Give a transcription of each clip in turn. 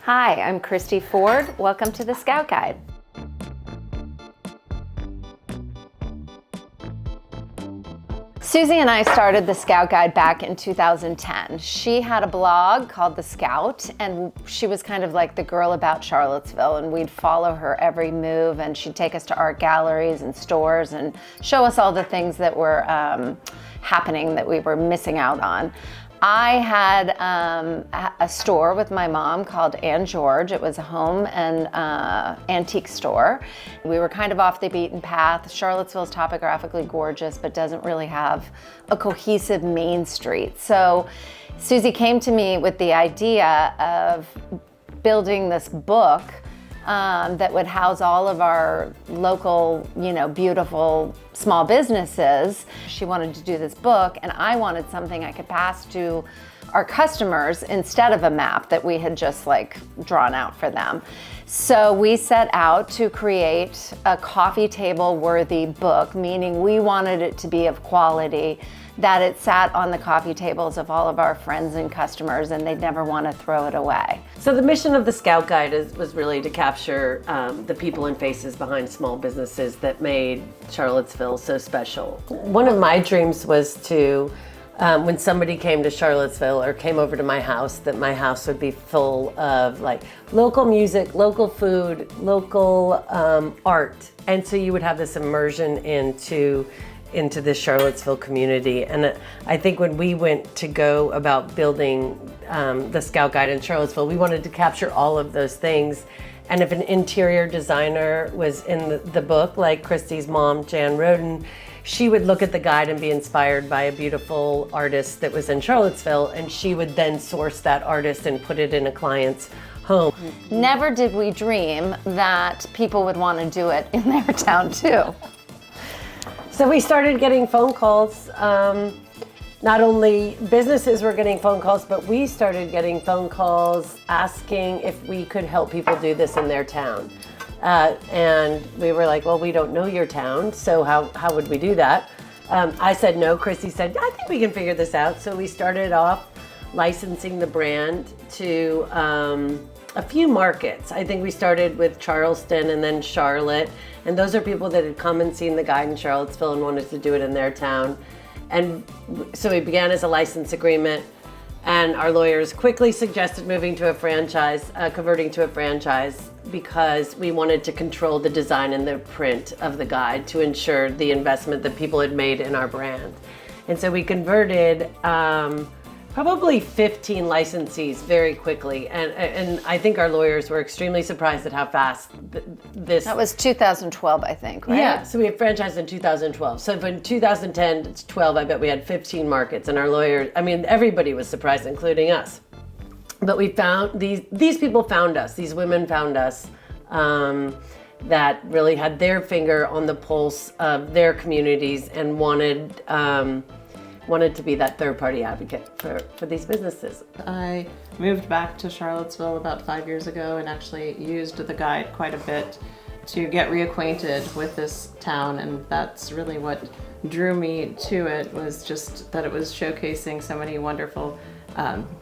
Hi, I'm Christy Ford. Welcome to the Scout Guide. Susie and I started the Scout Guide back in 2010. She had a blog called The Scout, and she was kind of like the girl about Charlottesville, and we'd follow her every move, and she'd take us to art galleries and stores and show us all the things that were happening that we were missing out on. I had a store with my mom called Ann George. It was a home and antique store. We were kind of off the beaten path. Charlottesville is topographically gorgeous, but doesn't really have a cohesive main street. So Susie came to me with the idea of building this book that would house all of our local, beautiful small businesses. She wanted to do this book, and I wanted something I could pass to our customers instead of a map that we had just drawn out for them. So we set out to create a coffee table worthy book, meaning we wanted it to be of quality, that it sat on the coffee tables of all of our friends and customers, and they'd never want to throw it away. So the mission of the Scout Guide was really to capture the people and faces behind small businesses that made Charlottesville so special. One of my dreams was to, when somebody came to Charlottesville or came over to my house, that my house would be full of local music, local food, local art. And so you would have this immersion into the Charlottesville community. And I think when we went to go about building the Scout Guide in Charlottesville, we wanted to capture all of those things. And if an interior designer was in the book, like Christy's mom, Jan Roden, she would look at the guide and be inspired by a beautiful artist that was in Charlottesville, and she would then source that artist and put it in a client's home. Never did we dream that people would want to do it in their town too. So we started getting phone calls. Not only businesses were getting phone calls, but we started getting phone calls asking if we could help people do this in their town. And we were like, well, we don't know your town, so how would we do that? I said no. Christy said, I think we can figure this out. So we started off licensing the brand to a few markets. I think we started with Charleston and then Charlotte. And those are people that had come and seen the guide in Charlottesville and wanted to do it in their town. And so we began as a license agreement, and our lawyers quickly suggested moving to a franchise, converting to a franchise, because we wanted to control the design and the print of the guide to ensure the investment that people had made in our brand. And so we converted probably 15 licensees very quickly. And I think our lawyers were extremely surprised at how fast this... That was 2012, I think, right? Yeah, so we had franchised in 2012. So in 2010 to 12, I bet we had 15 markets, and our lawyers, everybody was surprised, including us. But we found, these people found us, these women found us, that really had their finger on the pulse of their communities and wanted to be that third-party advocate for these businesses. I moved back to Charlottesville about 5 years ago and actually used the guide quite a bit to get reacquainted with this town, and that's really what drew me to it, was just that it was showcasing so many wonderful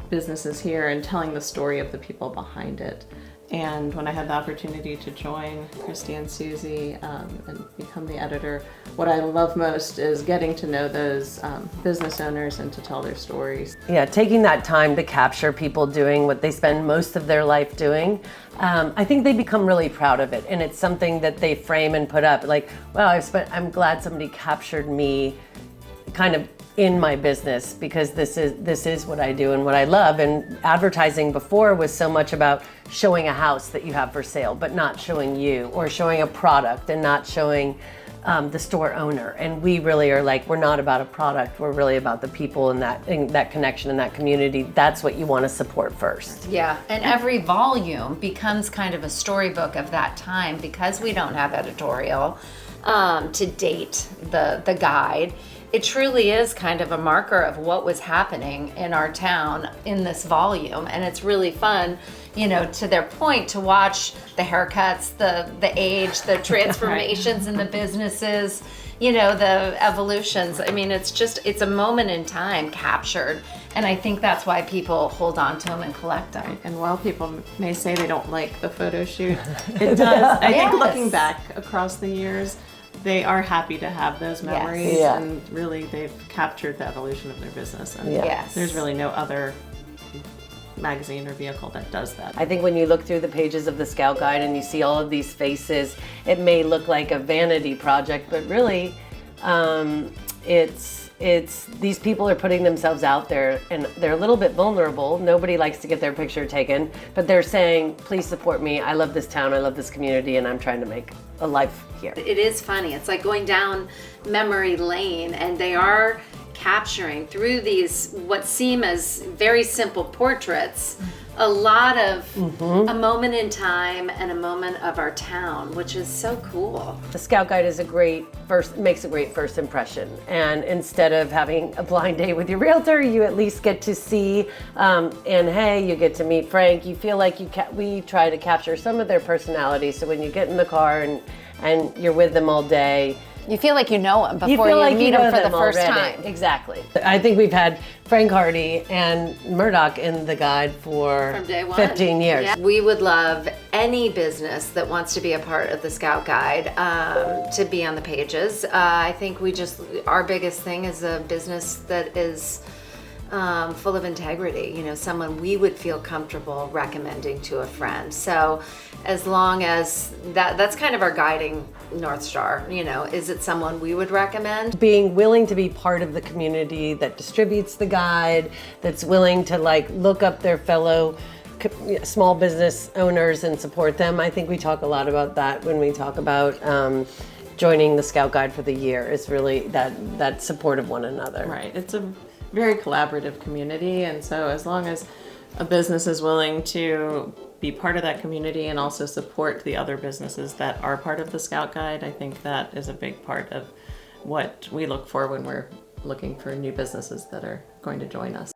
businesses here and telling the story of the people behind it. And when I had the opportunity to join Christy and Susie and become the editor, what I love most is getting to know those business owners and to tell their stories. Yeah, taking that time to capture people doing what they spend most of their life doing, I think they become really proud of it. And it's something that they frame and put up. Like, wow, I'm glad somebody captured me kind of in my business, because this is what I do and what I love. And advertising before was so much about showing a house that you have for sale, but not showing you, or showing a product and not showing the store owner. And we really are we're not about a product, we're really about the people and that connection and that community. That's what you want to support first. Yeah, and every volume becomes kind of a storybook of that time, because we don't have editorial to date the guide. It truly is kind of a marker of what was happening in our town in this volume, and it's really fun, to their point, to watch the haircuts, the age, the transformations in the businesses, the evolutions. I mean, it's a moment in time captured. And I think that's why people hold on to them and collect them. And while people may say they don't like the photo shoot, it does. I think looking back across the years, they are happy to have those memories, and really they've captured the evolution of their business. And there's really no other magazine or vehicle that does that. I think when you look through the pages of the Scout Guide and you see all of these faces, it may look like a vanity project, but really it's these people are putting themselves out there, and they're a little bit vulnerable. Nobody likes to get their picture taken, but they're saying, please support me. I love this town, I love this community, and I'm trying to make a life here. It is funny. It's like going down memory lane, and they are capturing through these what seem as very simple portraits a lot of a moment in time and a moment of our town, which is so cool. The Scout Guide is makes a great first impression, and instead of having a blind date with your realtor, you at least get to see and hey, you get to meet Frank. You feel like we try to capture some of their personality, so when you get in the car and you're with them all day, you feel like you know them before you meet them for the first time. Exactly. I think we've had Frank Hardy and Murdoch in the guide for from day one. 15 years. Yeah. We would love any business that wants to be a part of the Scout Guide to be on the pages. I think our biggest thing is a business that is full of integrity, someone we would feel comfortable recommending to a friend. So as long as that's kind of our guiding North Star, is it someone we would recommend? Being willing to be part of the community that distributes the guide, that's willing to look up their fellow small business owners and support them. I think we talk a lot about that when we talk about joining the Scout Guide for the year, is really that support of one another. Right. It's a very collaborative community, and so as long as a business is willing to be part of that community and also support the other businesses that are part of the Scout Guide, I think that is a big part of what we look for when we're looking for new businesses that are going to join us.